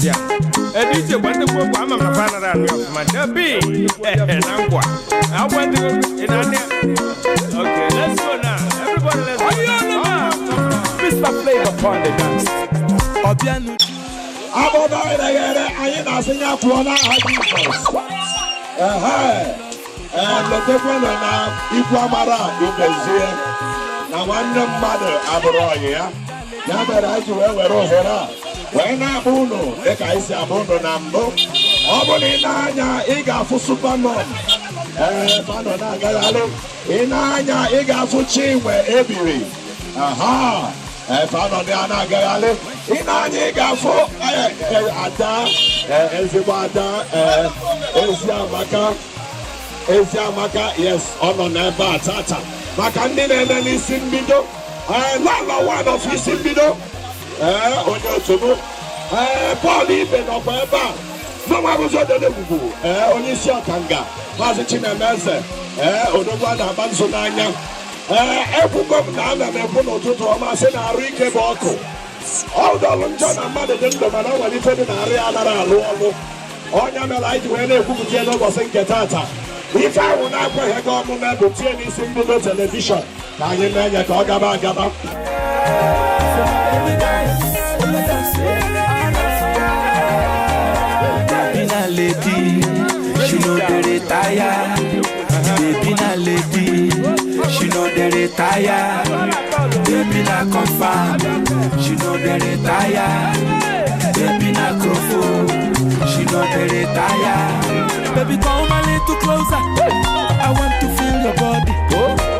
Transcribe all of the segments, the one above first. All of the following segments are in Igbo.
Yeah. DJ want to go I'm a fan of my Debbie. I want to go in okay, let's go now. Everybody, let's go. Mr. Flavor upon the dance. Obianu. I ain't sing up one and the different Iquamara in the Zia. Now, one mother, Abroya. Now that I do ever when I bono, the guys are bono number. Obonina, Iga for Superman. Panona Galalo. Inanya, Iga for Chiwe, Ebiri. Aha. Panona Galalo. Inanya, Iga for Ada, Ezibada, Eziamaka, yes, on Neba Tata. Makandine and then Simbido. Lala one of his Simbido. On your tubu. Paul even of Eba. No one was on the Bubu. Only Shakanga. Mazichina Mese. Odowana Banzonanya. Every governor and every Notuama Sena Rike Boko. All the Lonjana Mother Gentleman, when he said in Ariana Luomo. On your light when they put together was in Ketata. If I will not put a government to TNC single television, now you know you talk about Gaba. Bina lady, she know the retire. Bina lady, she know the retire. Bina confirm, she know the retire. Bina crofo, she know the retire. Baby, come a little closer. I want to feel your body.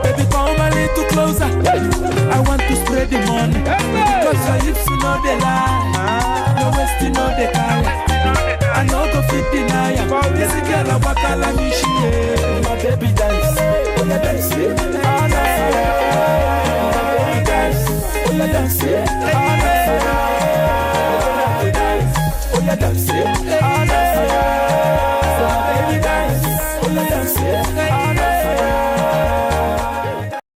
Baby, come a little closer. I want to spread the money. Because your hips, you know they lie. Your waist, you know they carry. I know go fit deny ya. This girl, I walk a la michie. My baby dance. Oh, yeah, dance. Oh, baby dance. Oh, yeah, dance. Oh, yeah, dance.